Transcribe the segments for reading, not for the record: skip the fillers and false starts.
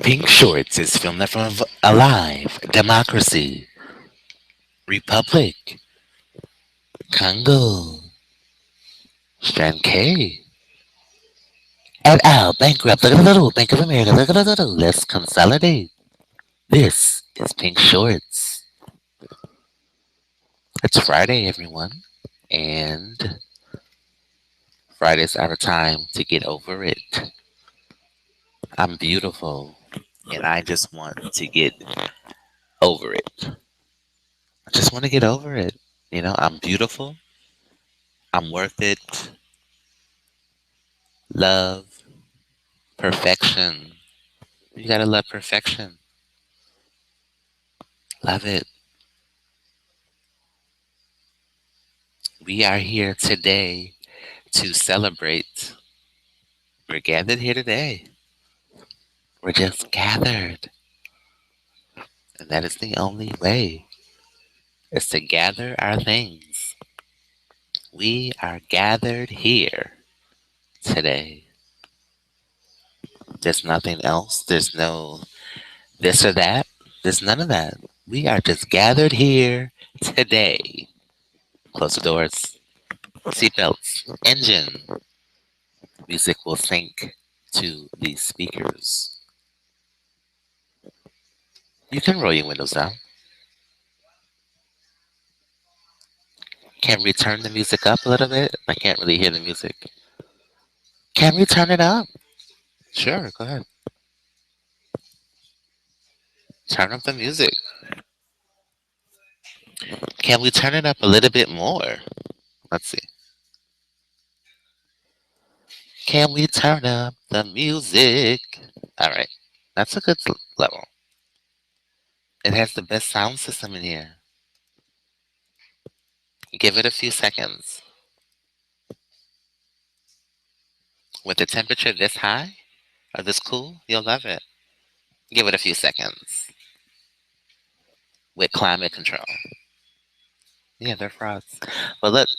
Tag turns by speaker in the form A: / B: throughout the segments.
A: Pink Shorts is filmed from Alive, Democracy, Republic, Congo, Strand K, et al. Bankrupt. Look at the little Bank of America. Look at the little. Let's consolidate. This is Pink Shorts. It's Friday, everyone, and Friday's our time to get over it. I'm beautiful, and I just want to get over it. I just want to get over it. I'm beautiful. I'm worth it. Love, perfection. You gotta love perfection. Love it. We are here today to celebrate. We're gathered here today. We're just gathered. And that is the only way, is to gather our things. We are gathered here today. There's nothing else. There's no this or that. There's none of that. We are just gathered here today. Close the doors. Seatbelts. Engine. Music will sync to the speakers. You can roll your windows down. Can we turn the music up a little bit? I can't really hear the music. Can we turn it up? Sure, go ahead. Turn up the music. Can we turn it up a little bit more? Let's see. Can we turn up the music? All right. That's a good level. It has the best sound system in here. Give it a few seconds. With the temperature this high or this cool, you'll love it. Give it a few seconds. With climate control. Yeah, they're frauds. But look,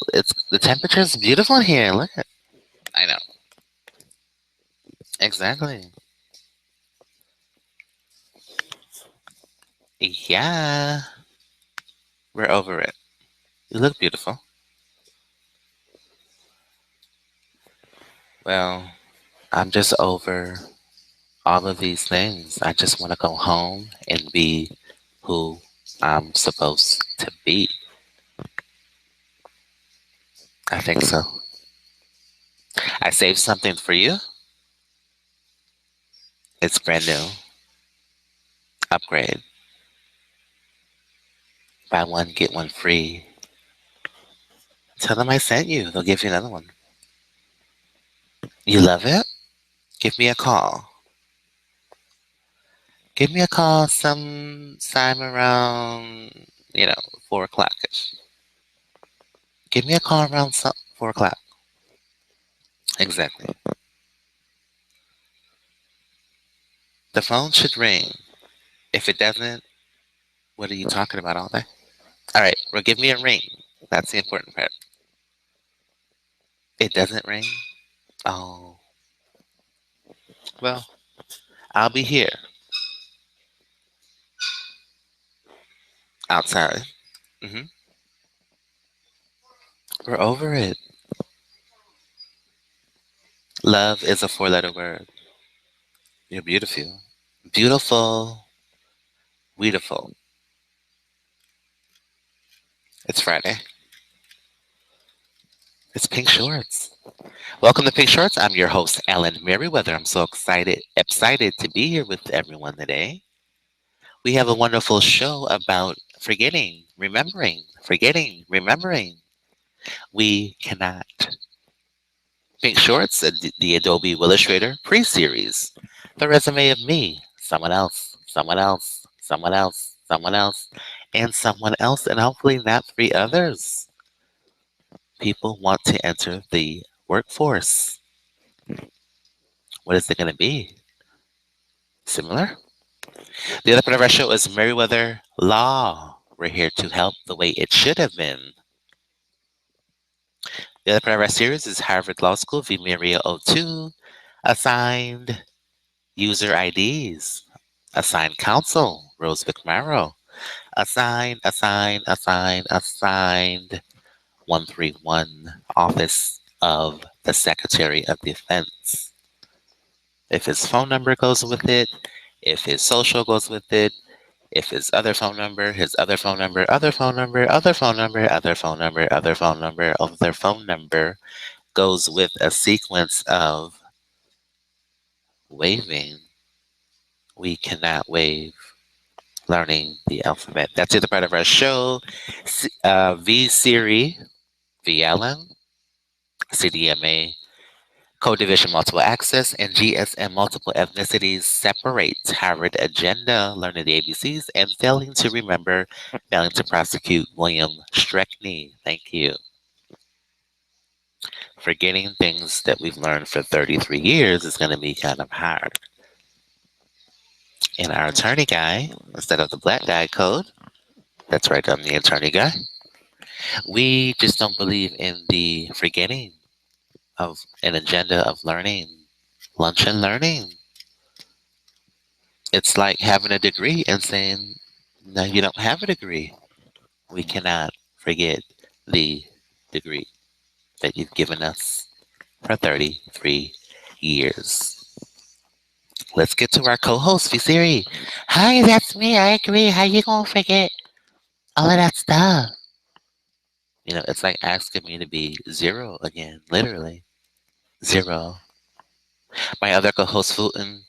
A: the temperature's beautiful in here. Look at. I know. Exactly. Yeah. We're over it. You look beautiful. Well, I'm just over all of these things. I just want to go home and be who I'm supposed to be. I think so. I saved something for you. It's brand new. Upgrade. Buy one, get one free. Tell them I sent you. They'll give you another one. You love it? Give me a call. Give me a call sometime around, 4 o'clock-ish. Give me a call around 4 o'clock. Exactly. The phone should ring. If it doesn't, what are you talking about all day? All right, well, give me a ring. That's the important part. It doesn't ring? Oh, well, I'll be here outside. hmm We're over it. Love is a 4-letter word. You're beautiful. Beautiful. Beautiful. It's Friday. It's Pink Shorts. Welcome to Pink Shorts. I'm your host, Alan Merriweather. I'm so excited to be here with everyone today. We have a wonderful show about forgetting, remembering. We cannot. Pink Shorts, the Adobe Willustrator pre-series. The resume of me, someone else, someone else, someone else, someone else, and someone else, and hopefully not 3 others. People want to enter the workforce. What is it going to be? Similar? The other part of our show is MerriweatherA.Law. We're here to help the way it should have been. The other part of our series is Harvard Law School VMERRi02 assigned user IDs. Assigned counsel, Rose McMarrow. Assigned. 131, Office of the Secretary of Defense. If his phone number goes with it, if his social goes with it, if his other phone number, his other phone number, other phone number, other phone number, other phone number, other phone number, other phone number goes with a sequence of waving, we cannot wave. Learning the alphabet. That's the other part of our show. VSiRi, VLM, CDMA, Code Division Multiple Access, and GSM Multiple Ethnicities separate Harvard Agenda, learning the ABCs, and failing to prosecute William Streckney. Thank you. Forgetting things that we've learned for 33 years is going to be kind of hard. In our attorney guy, instead of the black guy code, that's right, I'm the attorney guy, we just don't believe in the forgetting of an agenda of learning, lunch and learning. It's like having a degree and saying, no, you don't have a degree. We cannot forget the degree that you've given us for 33 years. Let's get to our co-host, VSiRi. Hi, that's me. I agree. How you gonna forget all of that stuff? It's like asking me to be zero again, literally. Zero. My other co-host, Fulton,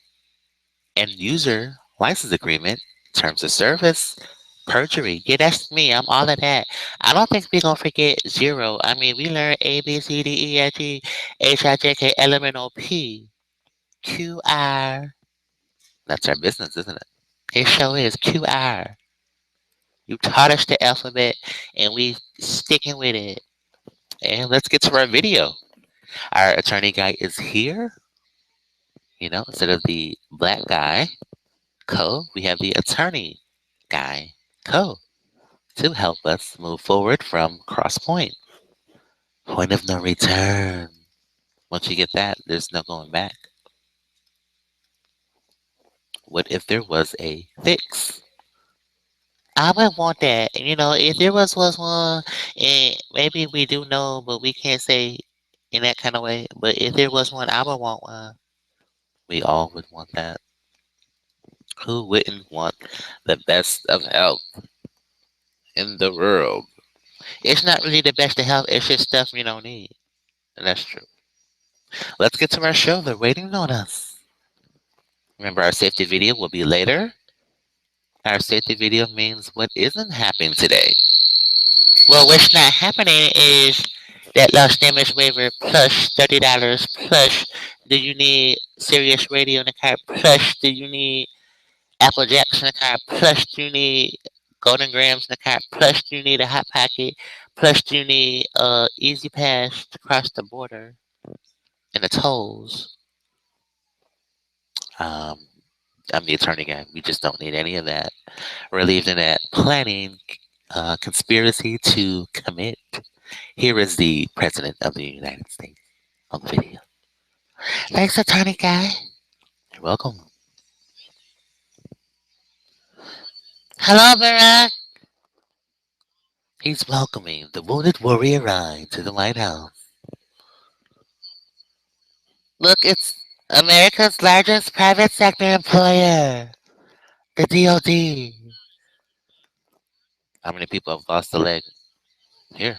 A: end user license agreement, terms of service, perjury. Yeah, that's me. I'm all of that. I don't think we're gonna forget zero. I mean, we learned A, B, C, D, E, F, G, H, I, J, K, L, M, N, O, P, Q, R. That's our business, isn't it? It sure is. Q, R. You taught us the alphabet, and we sticking with it. And let's get to our video. Our attorney guy is here. Instead of the black guy, Co, we have the attorney guy, Co, to help us move forward from cross point. Point of no return. Once you get that, there's no going back. What if there was a fix? I would want that. If there was one, and maybe we do know, but we can't say in that kind of way. But if there was one, I would want one. We all would want that. Who wouldn't want the best of health in the world? It's not really the best of health. It's just stuff we don't need. And that's true. Let's get to our show. They're waiting on us. Remember, our safety video will be later. Our safety video means what isn't happening today. Well, what's not happening is that lost damage waiver plus $30 plus. Do you need Sirius Radio in the car? Plus, do you need Apple Jacks in the car? Plus, do you need Golden Grams in the car? Plus, do you need a Hot Pocket? Plus, do you need Easy Pass to cross the border and the tolls? Um, I'm the attorney guy. We just don't need any of that. We're leaving that planning conspiracy to commit. Here is the President of the United States on the video. Thanks, attorney guy. You're welcome. Hello, Barack. He's welcoming the wounded warrior ride to the White House. Look, it's America's largest private sector employer, the DOD. How many people have lost a leg? Here.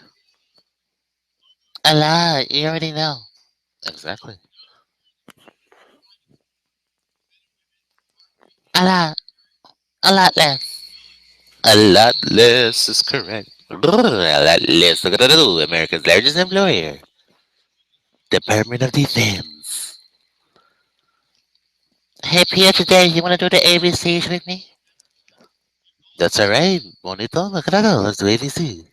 A: A lot. You already know. Exactly. A lot. A lot less. A lot less is correct. A lot less. America's largest employer, Department of Defense. Hey, Pierre, today you want to do the ABCs with me? That's alright. Bonito. Let's do ABC.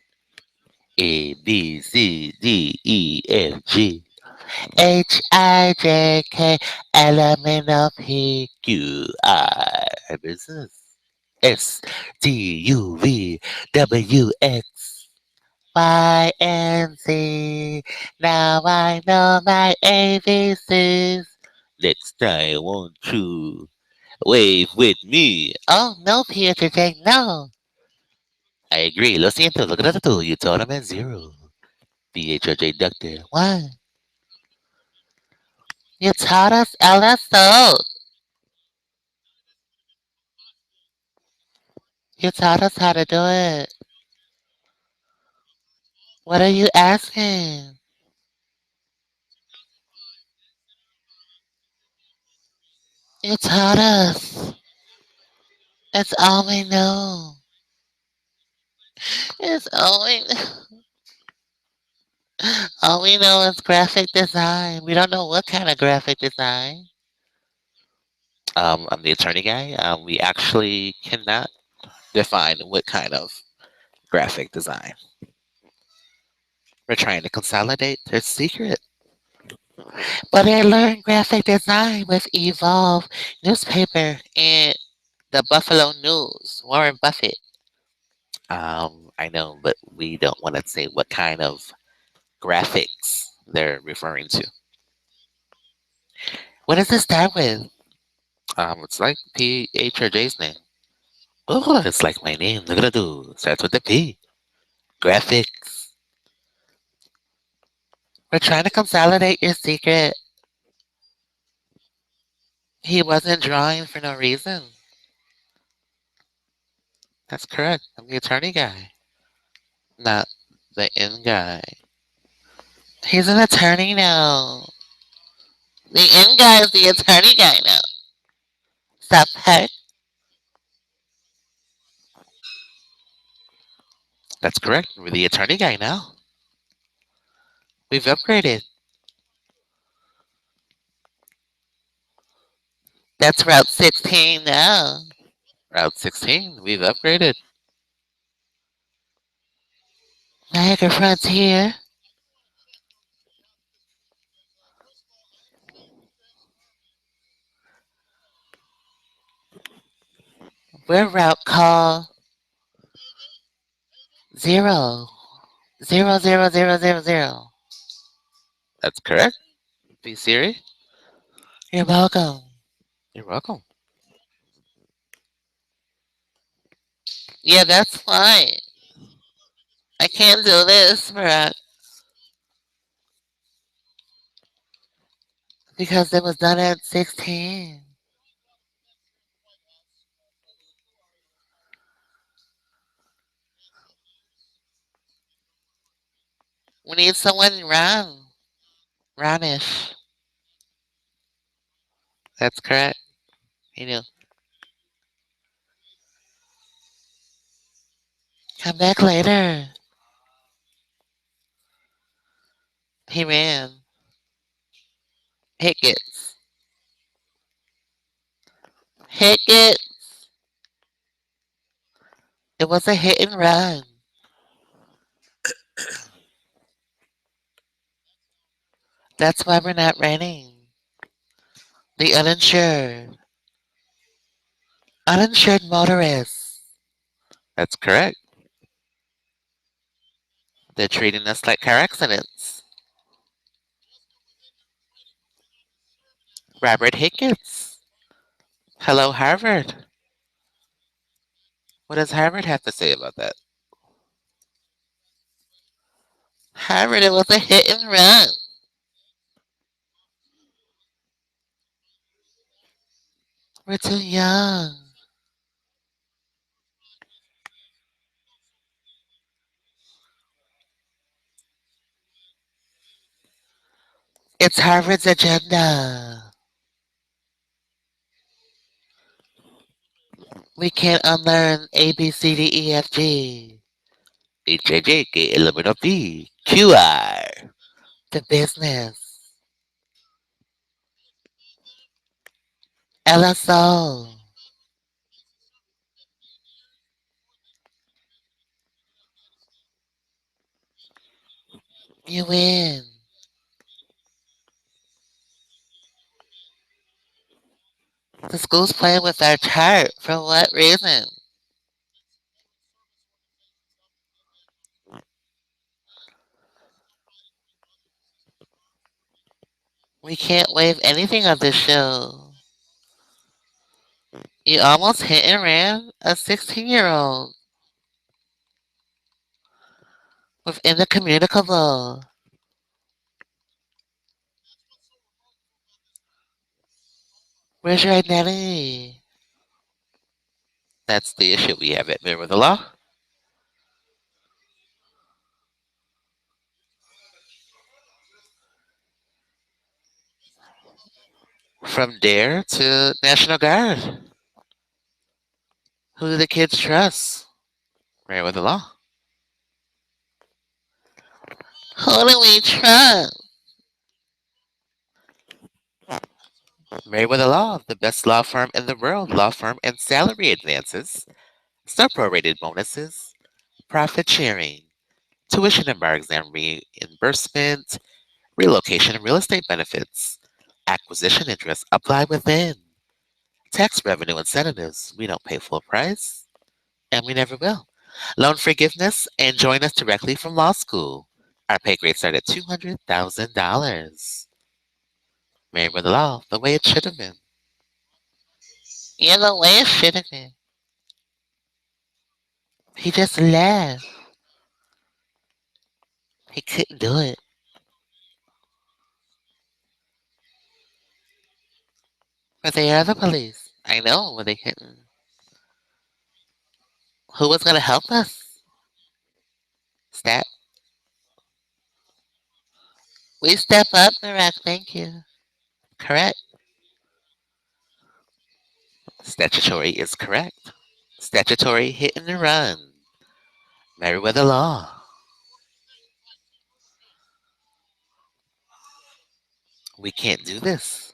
A: A, B, C, D, E, F, G, H, I, J, K, L, M, N, O, P, Q, R. Business. S, T, U, V, W, X, Y, and Z. Now I know my ABCs. Next time, won't you Wave with me. Oh, no, PHJ, no. I agree. Lo siento. Look at the You told him at zero. PHJ Doctor. What? You taught us LSO. You taught us how to do it. What are you asking? You taught us. It's all we know. It's all we know is graphic design. We don't know what kind of graphic design. I'm the attorney guy. We actually cannot define what kind of graphic design. We're trying to consolidate their secret. But I learned graphic design with Evolve newspaper and the Buffalo News, Warren Buffett. I know, but we don't want to say what kind of graphics they're referring to. What does it start with? It's like P H or J's name. Oh, it's like my name. Look at it do. Starts with the P. Graphics. We're trying to consolidate your secret. He wasn't drawing for no reason. That's correct. I'm the attorney guy, not the in guy. He's an attorney now. The in guy is the attorney guy now. Stop her. That's correct. We're the attorney guy now. We've upgraded. That's Route 16 now. Route 16. We've upgraded. Niagara Frontier. We're route call 0. 00000. That's correct. VSiRi. You're welcome. You're welcome. Yeah, that's fine. I can't do this, Barack, because it was done at 16. We need someone round. Roundish. That's correct. You know, come back later. He ran. Hickets. Hickets. It was a hit and run. That's why we're not running. The uninsured. Uninsured motorists. That's correct. They're treating us like car accidents. Robert Hickets. Hello, Harvard. What does Harvard have to say about that? Harvard, it was a hit and run. We're too young. It's Harvard's agenda. We can't unlearn A, B, C, D, E, F, G. H, I, J, K, L, M, N, O, P, Q, R. The business. LSO. You win. The school's playing with our chart. For what reason? We can't waive anything on this show. You almost hit and ran a 16-year-old within the communicable. Where's your identity? That's the issue we have at MerriweatherA.Law. From Dare to National Guard. Who do the kids trust? MerriweatherA.Law. Who do we trust? MerriweatherA.Law, the best law firm in the world. Law firm and salary advances, sub-prorated bonuses, profit sharing, tuition and bar exam reimbursement, relocation and real estate benefits, acquisition interest apply within, tax revenue incentives. We don't pay full price, and we never will. Loan forgiveness, and join us directly from law school. Our pay grades start at $200,000. MerriweatherA.Law, the way it should have been. Yeah, the way it should have been. He just left. He couldn't do it. But they are the police. I know, but they couldn't. Who was going to help us? Step. We step up, Iraq. Thank you. Correct. Statutory is correct. Statutory hit and run. MerriweatherA.Law. We can't do this.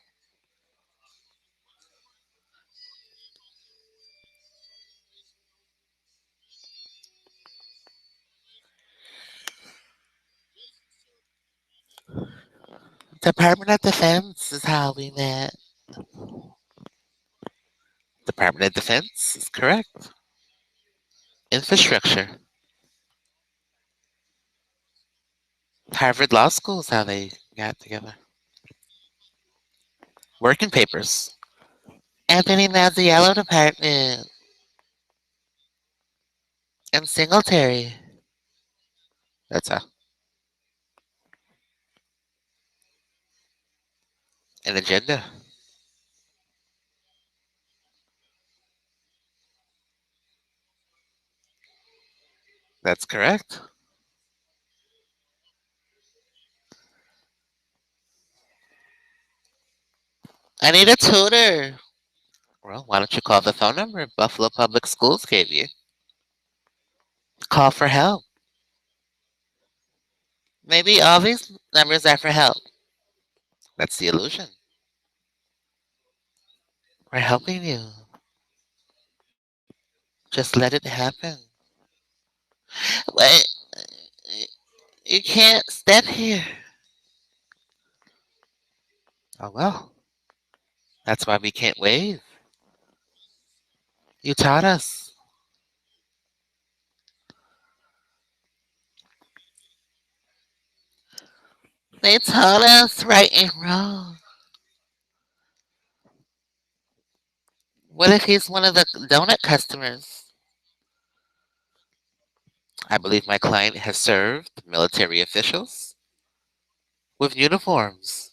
A: Department of Defense is how we met. Department of Defense is correct. Infrastructure. Harvard Law School is how they got together. Working papers. Anthony Mazziello Department. And Singletary. That's how. An agenda. That's correct. I need a tutor. Well, why don't you call the phone number Buffalo Public Schools gave you? Call for help. Maybe all these numbers are for help. That's the illusion. We're helping you. Just let it happen. Wait, you can't step here. Oh well, that's why we can't wave. You taught us. They taught us right and wrong. What if he's one of the donut customers? I believe my client has served military officials with uniforms.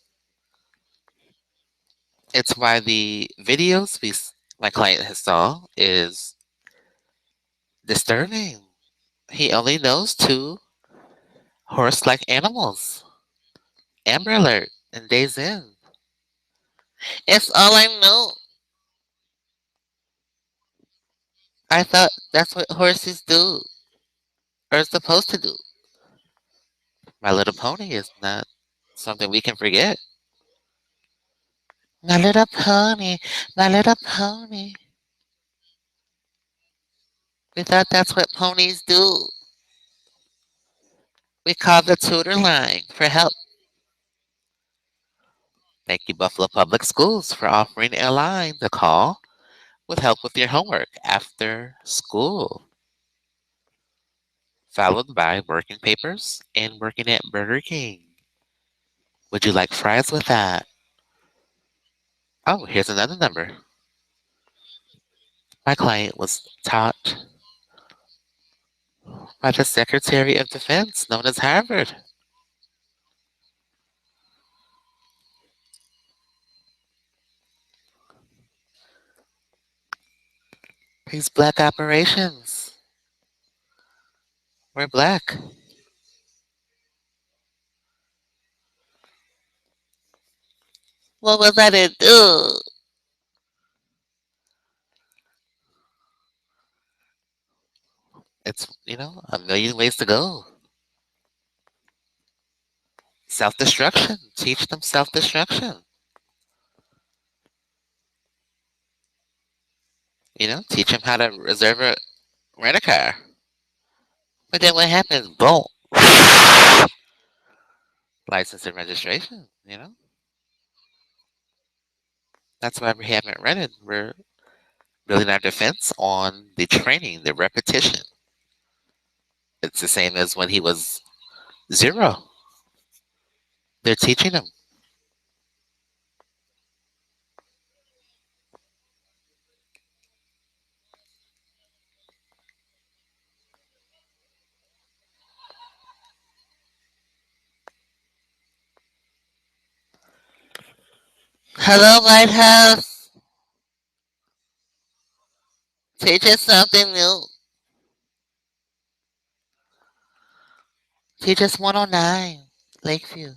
A: It's why the videos my client has saw is disturbing. He only knows two horse-like animals. Amber Alert and Days In. It's all I know. I thought that's what horses do or supposed to do. My Little Pony is not something we can forget. My little pony, my little pony. We thought that's what ponies do. We called the tutor line for help. Thank you, Buffalo Public Schools, for offering a line to call with help with your homework after school, followed by working papers and working at Burger King. Would you like fries with that? Oh, here's another number. My client was taught by the Secretary of Defense, known as Harvard. These black operations were black. What was I to do? It's, a million ways to go. Self destruction. Teach them self destruction. Teach them how to reserve a rent a car. But then what happens? Boom. License and registration. That's why we haven't rented. We're building our defense on the training, the repetition. It's the same as when he was 0. They're teaching him. Hello, Lighthouse. Teach us something new. Teach us 109, Lakeview.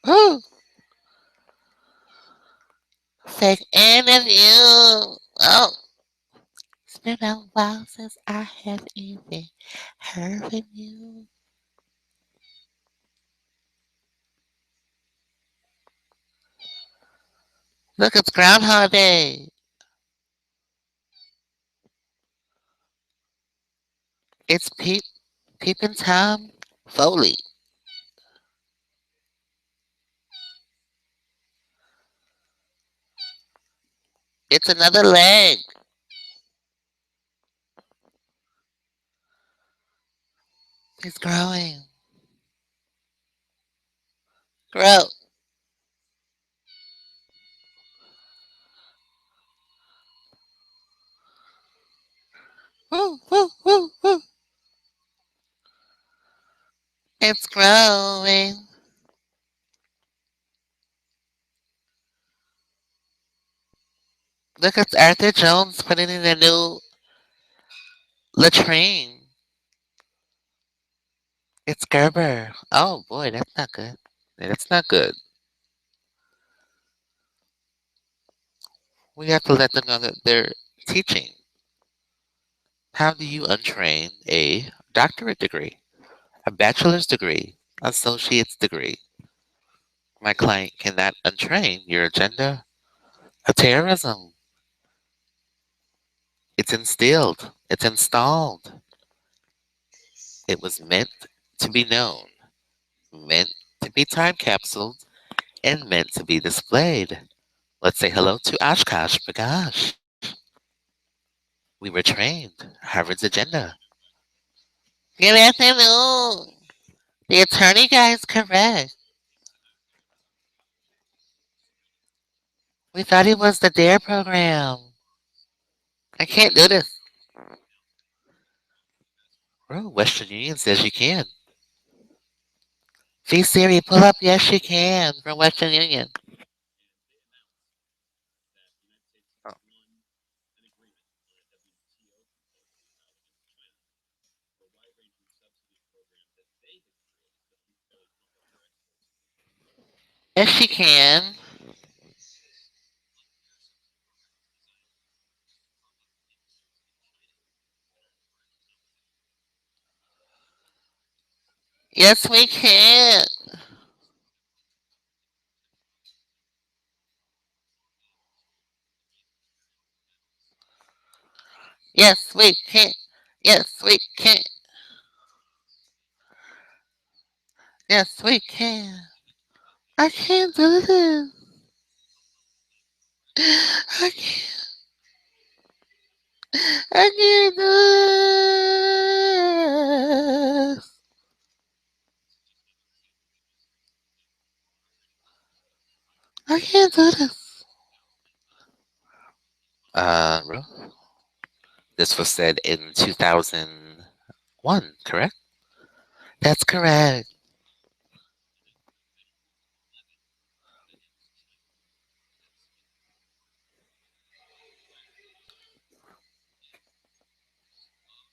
A: Woo! Fake interview. Oh, it's been a while since I have even heard from you. Look, it's Groundhog Day. It's Peeping Tom Foley. It's another leg. It's growing. Grow. Woo, woo, woo, woo. It's growing. Look, it's Arthur Jones putting in a new latrine. It's Gerber. Oh boy, that's not good. Yeah, that's not good. We have to let them know that they're teaching. How do you untrain a doctorate degree, a bachelor's degree, associate's degree? My client cannot untrain your agenda of terrorism. It's instilled. It's installed. It was meant to be known, meant to be time capsuled, and meant to be displayed. Let's say hello to Oshkosh Bagosh. We were trained. Harvard's agenda. Good afternoon. The attorney guy is correct. We thought it was the DARE program. I can't do this. Oh, Western Union says you can. VSiRi, pull up yes you can from Western Union. Oh. Yes she can. Yes we can. Yes we can. Yes we can. Yes we can. I can't do this. I can't. I can't do this. I can't do this. Ro? This was said in 2001, correct? That's correct.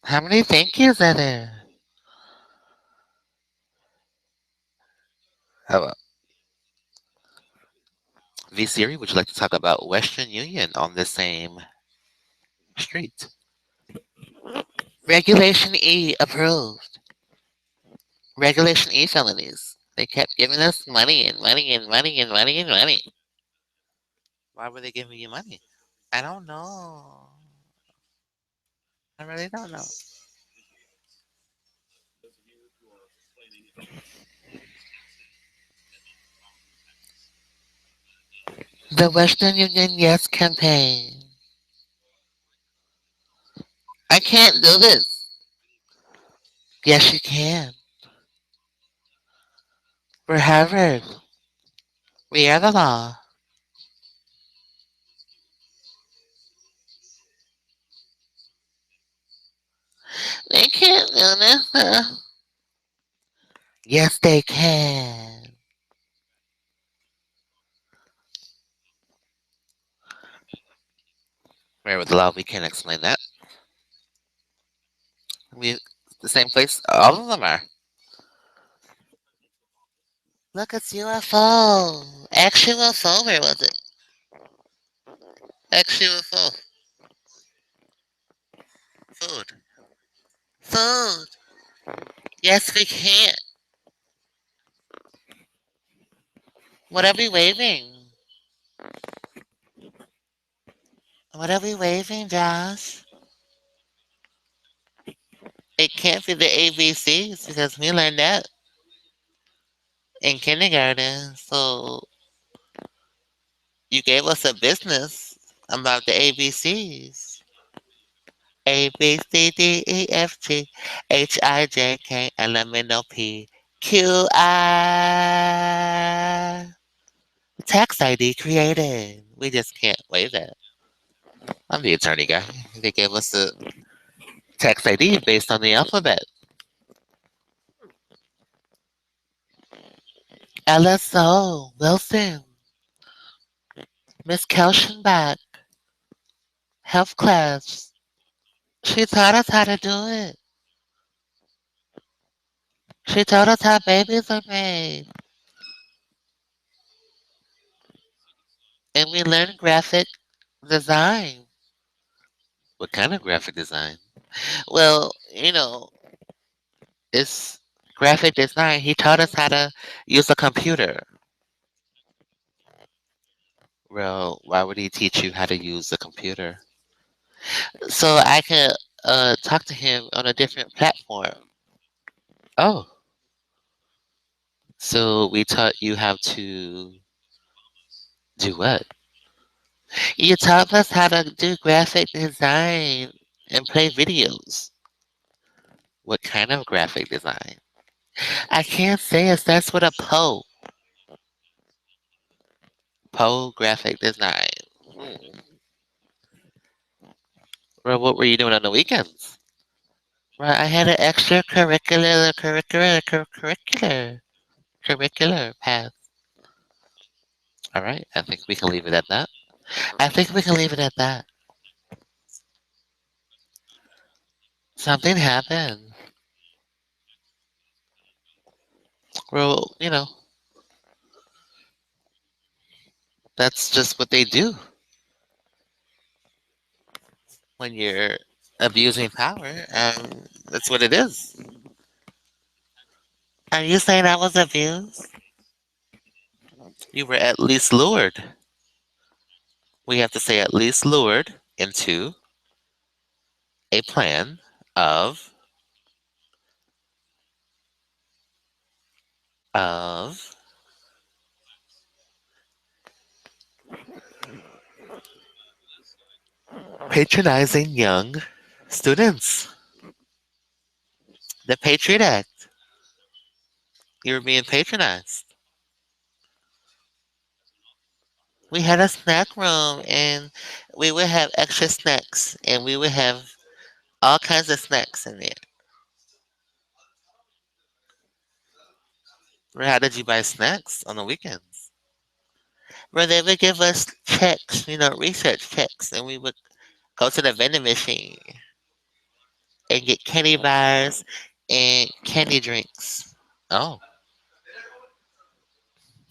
A: How many thank yous are there? Oh, VSiRi, would you like to talk about Western Union on the same street? Regulation E approved. Regulation E felonies. They kept giving us money and money and money and money and money. Why were they giving you money? I don't know. I really don't know. The Western Union Yes campaign. I can't do this. Yes, you can. We're Harvard. We are the law. They can't do this. Yes, they can. Where with the law, we can't explain that. We the same place. All of them are. Look, it's UFO. Ex-UFO. Where was it? Ex-UFO. Food. Food. Yes, we can. What are we waving? What are we waving, Josh? It can't be the ABCs because we learned that in kindergarten. So you gave us a business about the ABCs. A B C D E F G H I J K L M N O P Q I. Tax ID created. We just can't waive it. I'm the attorney guy. They gave us a tax ID based on the alphabet. LSO Wilson, Miss Kelschenbach, health class. She taught us how to do it. She told us how babies are made. And we learned graphic design. What kind of graphic design? Well, it's graphic design. He taught us how to use a computer. Well, why would he teach you how to use a computer? So I could talk to him on a different platform. Oh, so we taught you how to do what? You taught us how to do graphic design and play videos. What kind of graphic design? I can't say it starts with a po. Po graphic design. Hmm. Well, what were you doing on the weekends? Well, I had an curricular path. All right, I think we can leave it at that. I think we can leave it at that. Something happened. Well, that's just what they do when you're abusing power. That's what it is. Are you saying I was abused? You were at least lured. We have to say at least lured into a plan of of patronizing young students. The Patriot Act. You were being patronized. We had a snack room and we would have extra snacks and we would have all kinds of snacks in there. Or how did you buy snacks on the weekends? Where they would give us checks, research checks, and we would go to the vending machine and get candy bars and candy drinks. Oh,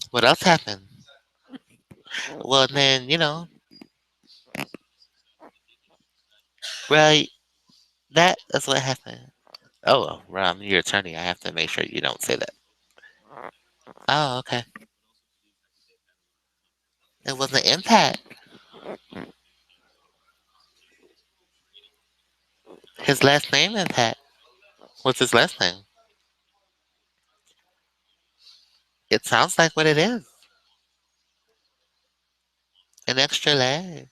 A: what else happened? Well, then, well, that is what happened. Oh, well, I'm your attorney. I have to make sure you don't say that. Oh, okay. It was an impact. His last name impact. What's his last name? It sounds like what it is. An extra leg.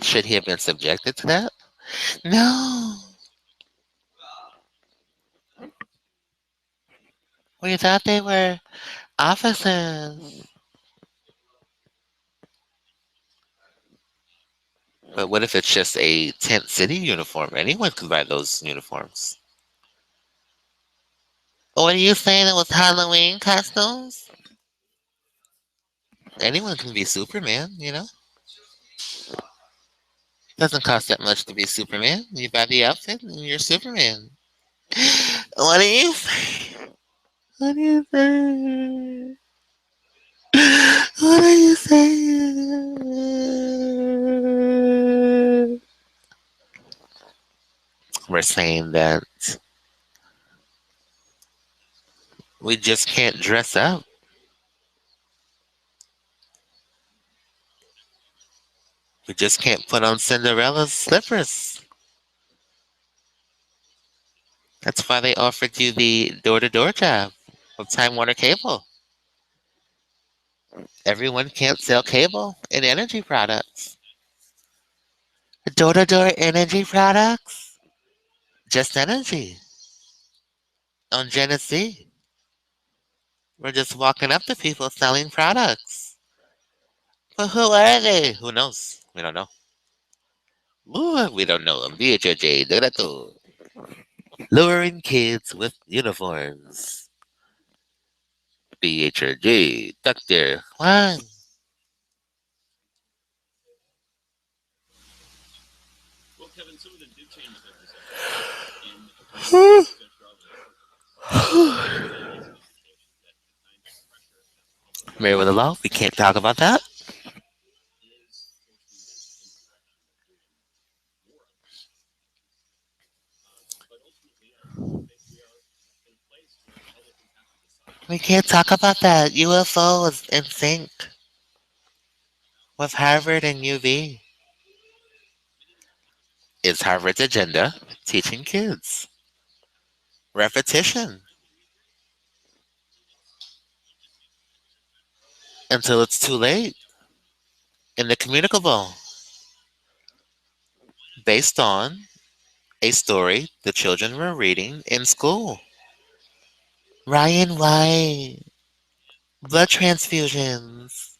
A: Should he have been subjected to that? No. We thought they were officers. But what if it's just a tent city uniform? Anyone can buy those uniforms. What are you saying? It was Halloween costumes? Anyone can be Superman. Doesn't cost that much to be Superman. You buy the outfit and you're Superman. What do you say? What do you say? What are you saying? We're saying that we just can't dress up. We just can't put on Cinderella's slippers. That's why they offered you the door-to-door job of Time Warner Cable. Everyone can't sell cable and energy products. Door-to-door energy products? Just energy. On Genesee. We're just walking up to people selling products. But who are they? Who knows? We don't know. Ooh, we don't know them. VHJ, luring kids with uniforms. BHJ, Doctor. What? MerriweatherA.Law, we can't talk about that. We can't talk about that. UFO is in sync with Harvard and UV. It's Harvard's agenda teaching kids. Repetition until it's too late. In the communicable, based on a story the children were reading in school. Ryan White, blood transfusions,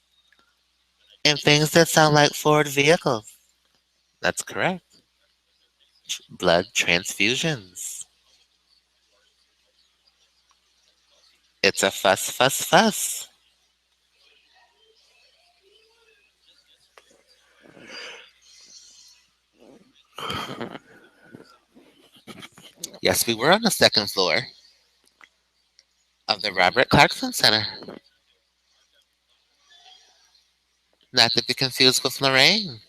A: and things that sound like Ford vehicles. That's correct. Blood transfusions. It's a fuss, fuss, fuss. Yes, we were on the second floor of the Robert Clarkson Center. Not to be confused with Lorraine.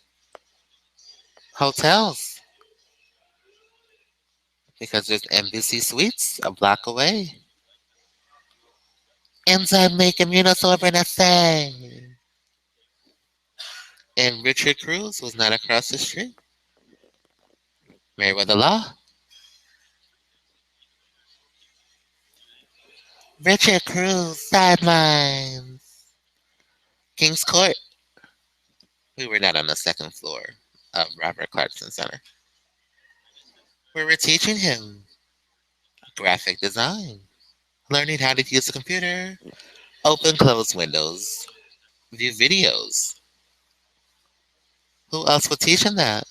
A: Hotels. Because there's Embassy Suites a block away. Enzyme make immunosorbent. And Richard Cruz was not across the street. MerriweatherA.Law. Richard Cruz, sidelines. King's Court. We were not on the second floor of Robert Clarkson Center. We were teaching him graphic design. Learning how to use a computer, open close windows, view videos. Who else would teach him that?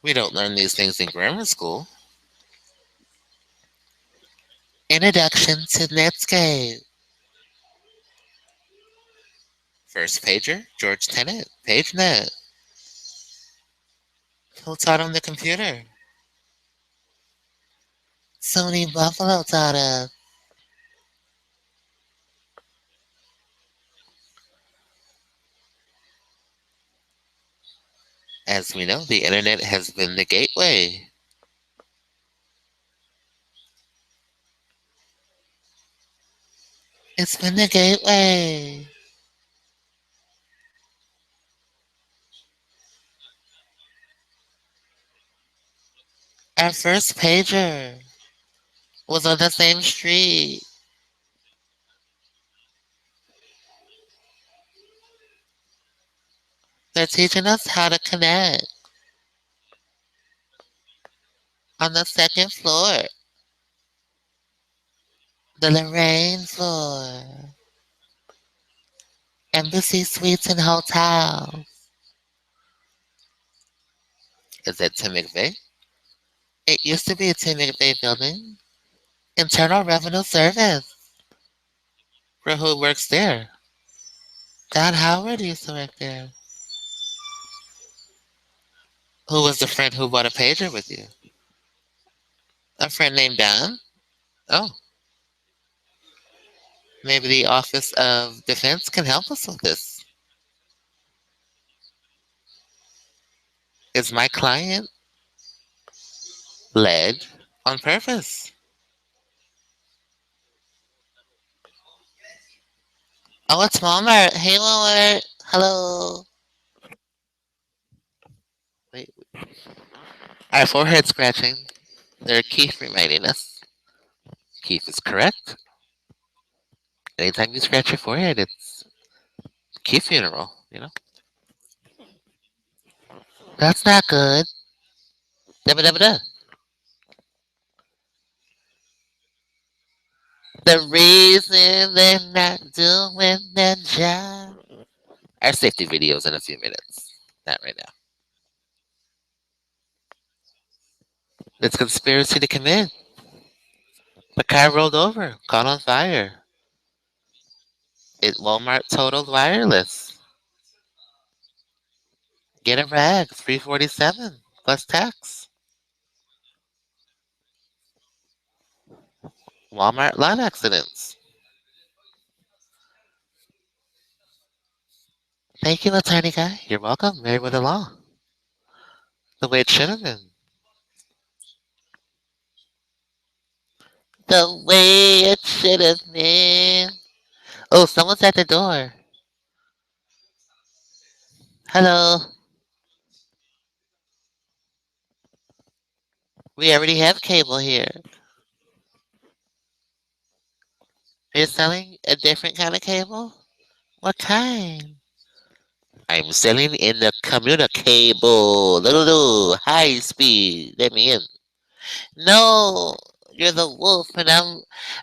A: We don't learn these things in grammar school. Introduction to Netscape. First pager, George Tenet, PageNet. Who taught him the computer? Sony Buffalo taught us. As we know, the internet has been the gateway. It's been the gateway. Our first pager was on the same street. They're teaching us how to connect on the second floor, the Lorraine floor, Embassy Suites and Hotels. Is it Tim McVeigh? It used to be a Tim McVeigh building. Internal Revenue Service. For who works there? Don Howard used to work there. Who was the friend who bought a pager with you? A friend named Don? Oh, maybe the Office of Defense can help us with this. Is my client led on purpose? Oh, it's Walmart. Hey, Walmart. Hello. Wait. Our forehead scratching. They're Keith reminding us. Keith is correct. Anytime you scratch your forehead, it's Keith funeral, you know? That's not good. Dabba dabba da. The reason they're not doing their job. Our safety videos in a few minutes. Not right now. It's conspiracy to commit. The car rolled over, caught on fire. Walmart totaled wireless. Get a rag, 347 plus tax. Walmart lot accidents. Thank you, attorney guy. You're welcome. MerriweatherA.Law. The way it should have been. The way it should have been. Oh, someone's at the door. Hello. We already have cable here. You're selling a different kind of cable? What kind? I'm selling in the communicable. Little high speed. Let me in. No, you're the wolf and I'm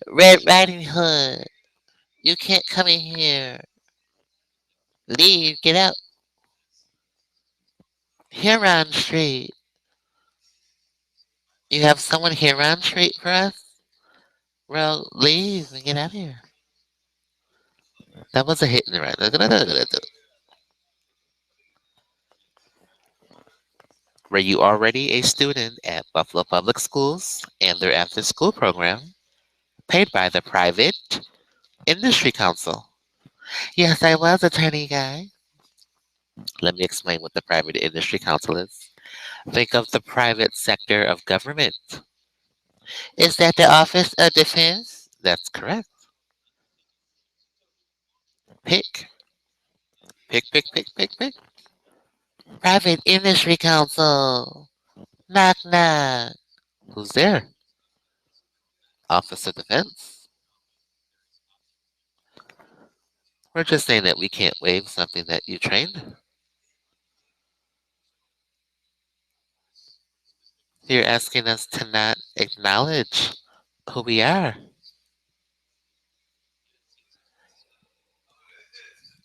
A: Red Riding Hood. You can't come in here. Leave, get out. Huron Street. You have someone Huron Street for us? Well, leave and get out of here. That was a hit and run. Were you already a student at Buffalo Public Schools and their after school program paid by the private industry council? Yes, I was, attorney guy. Let me explain what the private industry council is. Think of the private sector of government. Is that the Office of Defense? That's correct. Pick, pick. Private Industry Council. Knock, knock. Who's there? Office of Defense. We're just saying that we can't waive something that you trained. You're asking us to not acknowledge who we are.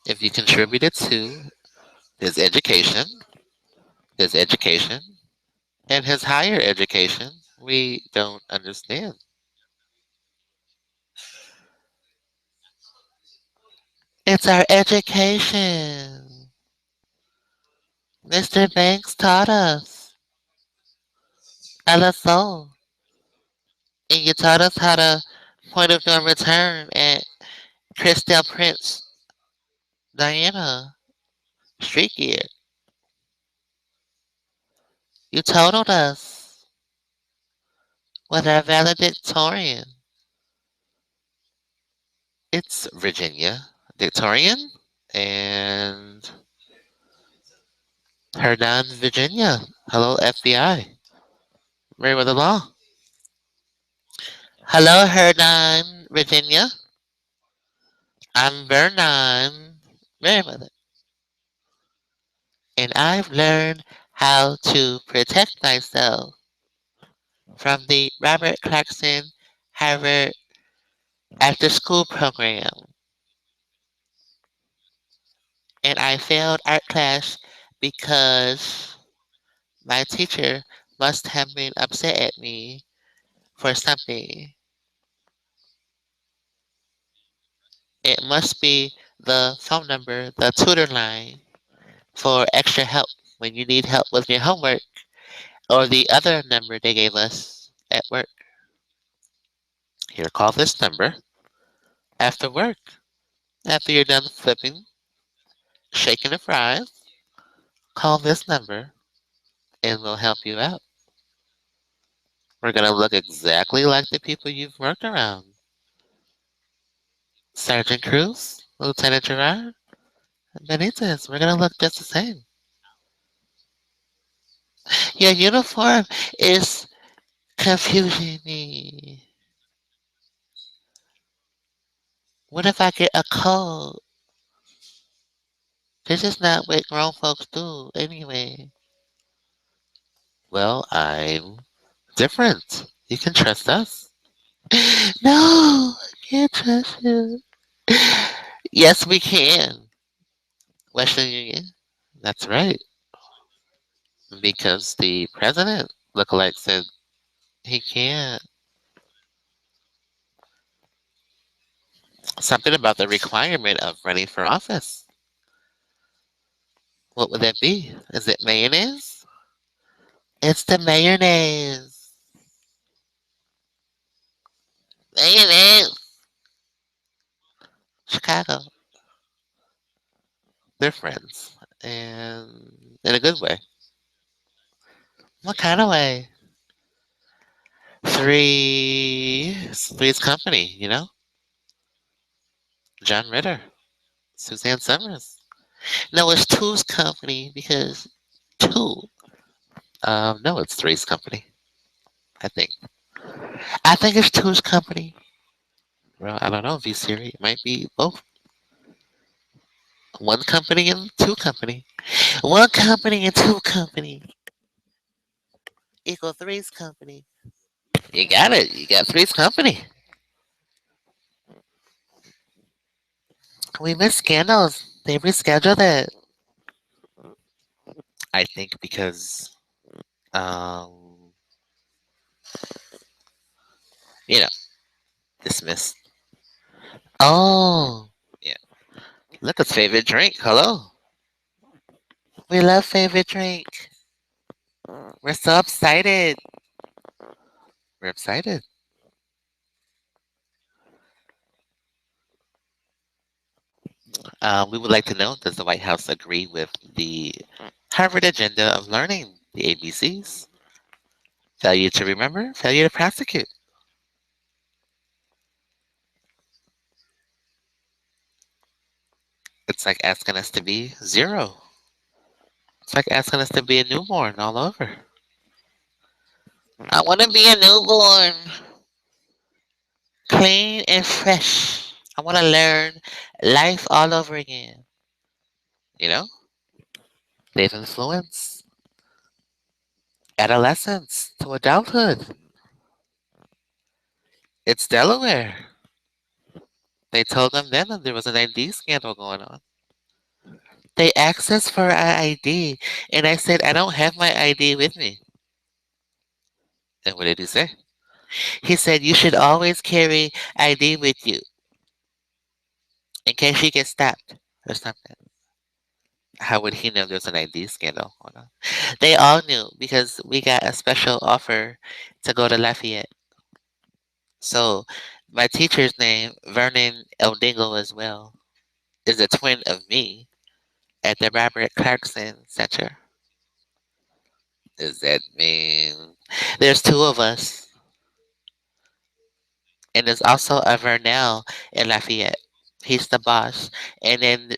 A: If you contributed to his education, and his higher education, we don't understand. It's our education. Mr. Banks taught us. LSO. And you taught us how to point of no return at Christelle Prince, Diana, Street Gear. You totaled us with our valedictorian. It's Virginia Victorian and Hernan Virginia. Hello, FBI. MerriweatherA.Law. Hello, Hernan Virginia. I'm Vernon Merriweather, and I've learned how to protect myself from the Robert Clarkson Harvard After School Program. And I failed art class because my teacher must have been upset at me for something. It must be the phone number, the tutor line for extra help when you need help with your homework, or the other number they gave us at work. Here, call this number after work. After you're done flipping, shaking the fries, call this number and we'll help you out. We're going to look exactly like the people you've worked around. Sergeant Cruz, Lieutenant Gerard, Benitez. We're going to look just the same. Your uniform is confusing me. What if I get a cold? This is not what grown folks do anyway. Well, I'm different. You can trust us. No, I can't trust you. Yes, we can. Western Union. That's right. Because the president lookalike said he can't. Something about the requirement of running for office. What would that be? Is it mayonnaise? It's the mayonnaise. Mayonnaise. Chicago. They're friends. And in a good way. What kind of way? Three's company, you know? John Ritter. Suzanne Summers. No, it's two's company because two. No, it's three's company. I think. I think it's two's company. Well, I don't know. VSiRi. It might be both. One company and two company. One company and two company equal three's company. You got it. You got three's company. We missed scandals. They rescheduled it. I think because, um, you know, dismissed. Oh, yeah. Look, it's favorite drink. Hello. We love favorite drink. We're so excited. We're excited. We would like to know, does the White House agree with the Harvard agenda of learning the ABCs? Failure to remember, failure to prosecute. It's like asking us to be zero. It's like asking us to be a newborn all over. I want to be a newborn, clean and fresh. I want to learn life all over again. You know, they've influenced adolescence to adulthood. It's Delaware. They told them then that there was an ID scandal going on. They asked us for our ID, and I said, I don't have my ID with me. And what did he say? He said, you should always carry ID with you in case you get stopped or something. How would he know there's an ID scandal going on? They all knew because we got a special offer to go to Lafayette. So my teacher's name, Vernon Eldingle as well, is a twin of me at the Robert Clarkson Center. Does that mean there's two of us? And there's also a Vernell in Lafayette. He's the boss. And then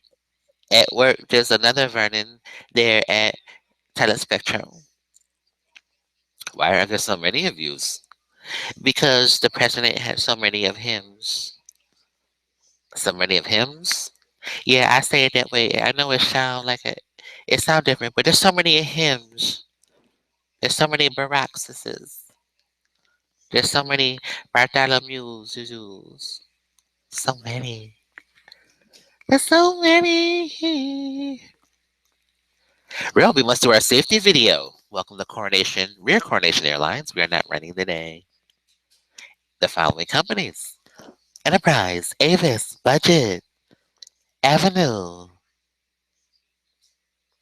A: at work, there's another Vernon there at Telespectrum. Why are there so many of yous? Because the president had so many of hims. So many of hims? Yeah, I say it that way. I know it sound like it sound different, but there's so many hymns. There's so many Baraxuses. There's so many Bartholomew's. So many. There's so many. Real, we must do our safety video. Welcome to Coronation, Rear Coronation Airlines. We are not running today. The following companies: Enterprise, Avis, Budget, Avenue,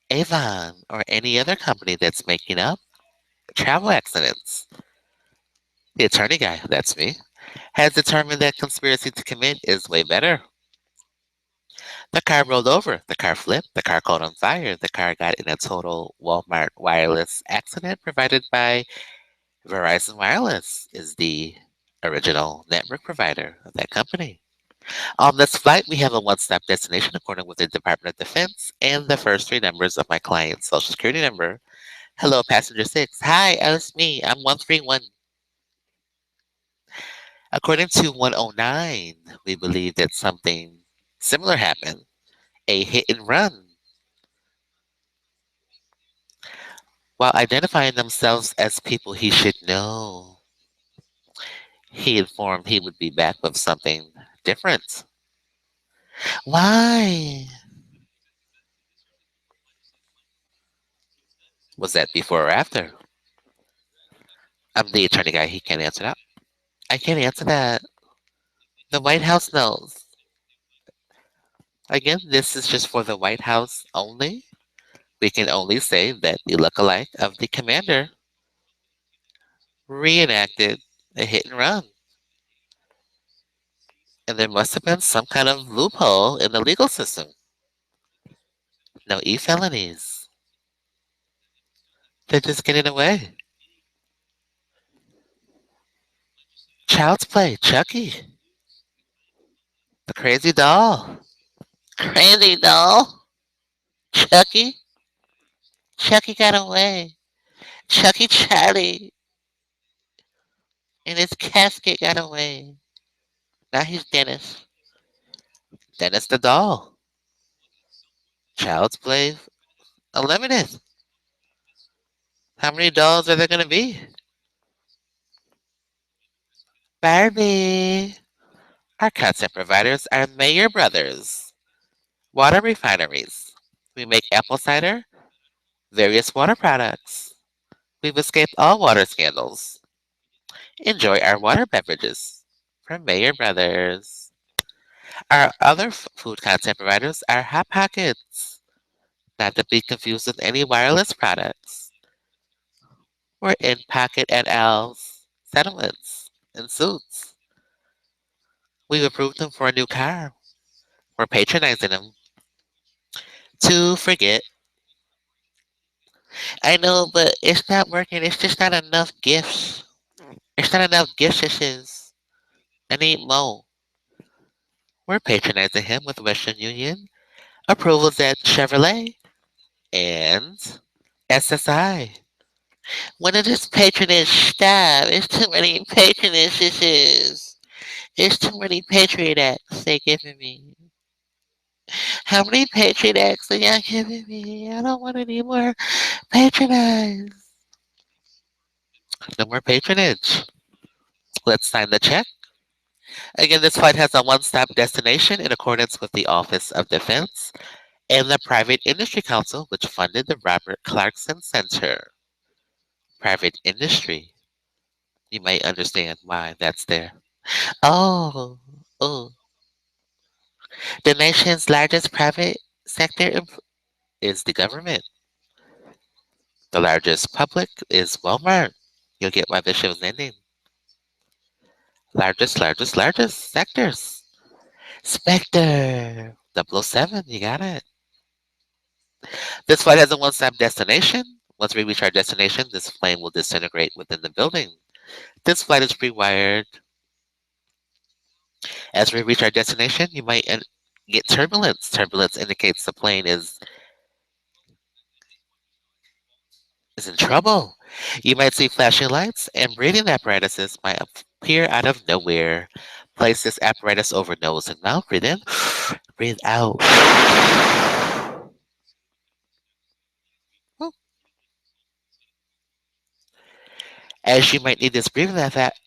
A: Avon, or any other company that's making up travel accidents. The attorney guy, that's me, has determined that conspiracy to commit is way better. The car rolled over, the car flipped, the car caught on fire, the car got in a total Walmart wireless accident provided by Verizon Wireless, is the original network provider of that company. On this flight, we have a one-stop destination according with the Department of Defense and the first three numbers of my client's social security number. Hello, passenger 6. Hi, it's me. I'm 131. According to 109, we believe that something similar happened. A hit and run. While identifying themselves as people he should know, he informed he would be back with something different. Why? Was that before or after? I'm the attorney guy. He can't answer that. I can't answer that. The White House knows. Again, this is just for the White House only. We can only say that the lookalike of the commander reenacted a hit and run. And there must have been some kind of loophole in the legal system. No felonies. They're just getting away. Child's Play, Chucky, the crazy doll. Crazy doll? Chucky? Chucky got away. Chucky Charlie and his casket got away. Now he's Dennis. Dennis the doll. Child's Play Unlimited. How many dolls are there going to be? Barbie. Our content providers are Mayer Brothers, water refineries. We make apple cider, various water products. We've escaped all water scandals. Enjoy our water beverages from Mayer Brothers. Our other food content providers are Hot Pockets, not to be confused with any wireless products. We're in Pocket and Al's settlements and suits. We've approved them for a new car. We're patronizing them. To forget. I know, but it's not working. It's just not enough gifts. It's not enough gift wishes. I need more. We're patronizing him with Western Union, approvals at Chevrolet, and SSI. When did this patronage stop? It's too many patronages. It's too many Patriot Acts they're giving me. How many Patriot Acts are y'all giving me? I don't want any more patronize. No more patronage. Let's sign the check. Again, this flight has a one-stop destination in accordance with the Office of Defense and the Private Industry Council, which funded the Robert Clarkson Center. Private industry. You might understand why that's there. Oh, oh. The nation's largest private sector is the government. The largest public is Walmart. You'll get why the show's ending. Largest sectors. Spectre. 007, you got it. This flight has a one-stop destination. Once we reach our destination, this plane will disintegrate within the building. This flight is pre-wired. As we reach our destination, you might get turbulence. Turbulence indicates the plane is in trouble. You might see flashing lights, and breathing apparatuses might appear out of nowhere. Place this apparatus over nose and mouth. Breathe in, breathe out. As you might need this breathing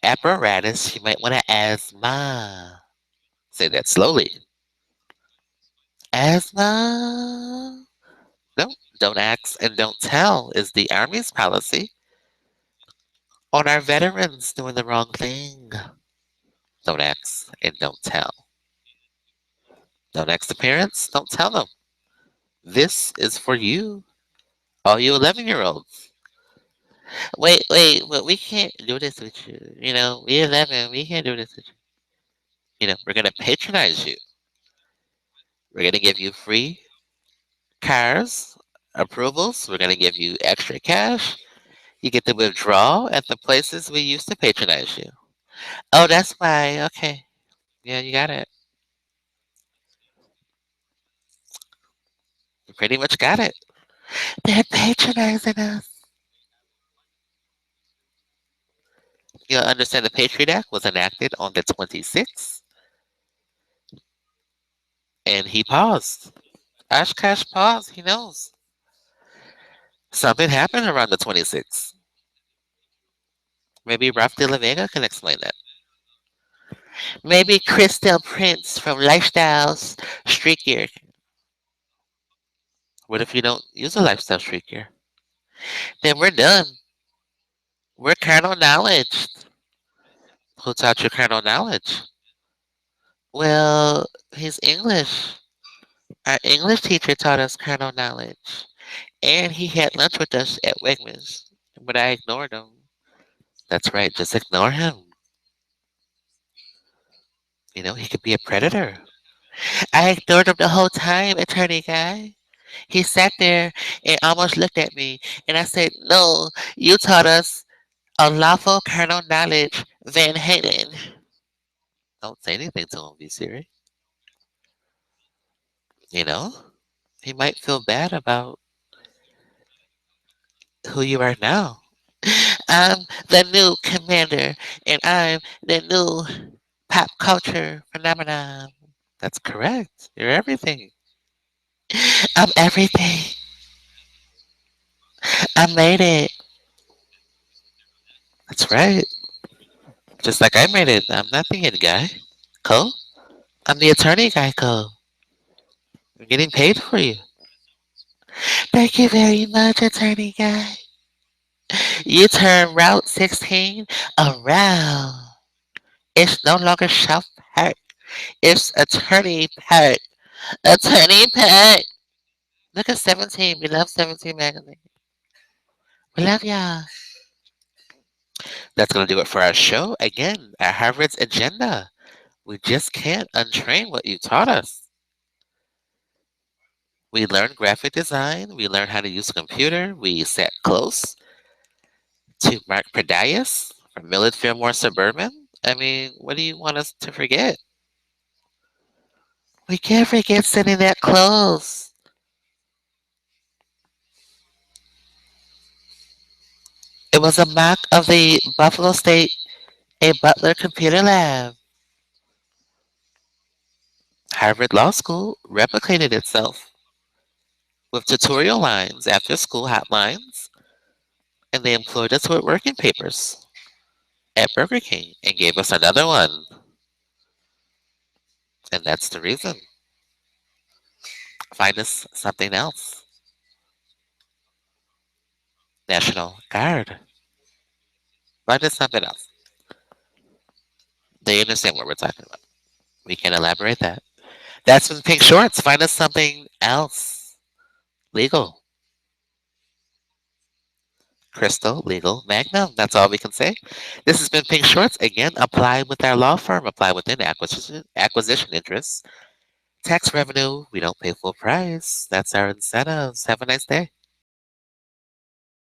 A: apparatus, you might want to asthma. Say that slowly. Asthma. No, don't ask and don't tell is the Army's policy on our veterans doing the wrong thing. Don't ask and don't tell. Don't ask the parents, don't tell them. This is for you, all you 11-year-olds. Wait, but we can't do this with you. We're 11, we can't do this with you. We're going to patronize you. We're going to give you free cars, approvals. We're going to give you extra cash. You get to withdraw at the places we used to patronize you. Oh, that's why. Okay. Yeah, you got it. You pretty much got it. They're patronizing us. You'll understand the Patriot Act was enacted on the 26th. And he paused. Oshkosh paused. He knows. Something happened around the 26th. Maybe Ralph de la Vega can explain that. Maybe Crystal Prince from Lifestyles Street Gear. What if you don't use a Lifestyle Street Gear? Then we're done. We're carnal knowledge. Who taught you carnal knowledge? Well, he's English. Our English teacher taught us carnal knowledge. And he had lunch with us at Wegmans. But I ignored him. That's right, just ignore him. He could be a predator. I ignored him the whole time, attorney guy. He sat there and almost looked at me. And I said, no, you taught us unlawful carnal knowledge, Van Hayden. Don't say anything to him, VSiRi. You know? He might feel bad about who you are now. I'm the new commander, and I'm the new pop culture phenomenon. That's correct. You're everything. I'm everything. I made it. That's right. Just like I made it. I'm not the end guy. Cole? I'm the attorney guy, Cole. I'm getting paid for you. Thank you very much, attorney guy. You turn Route 16 around. It's no longer South Park. It's Attorney Park. Attorney Park. Look at 17. We love 17 magazine. We love y'all. That's going to do it for our show. Again, at Harvard's agenda. We just can't untrain what you taught us. We learned graphic design. We learned how to use a computer. We sat close to Mark Pradias from Millard Fillmore Suburban. I mean, what do you want us to forget? We can't forget sitting that close. It was a mock of the Buffalo State A. Butler Computer Lab. Harvard Law School replicated itself with tutorial lines, after school hotlines, And they employed us with working papers at Burger King and gave us another one. And that's the reason. Find us something else. National Guard. Find us something else. They understand what we're talking about. We can elaborate that. That's with Pink Shorts. Find us something else. Legal. Crystal, legal, magnum. That's all we can say. This has been Pink Shorts. Again, apply with our law firm. Apply within acquisition interests. Tax revenue, we don't pay full price. That's our incentives. Have a nice day.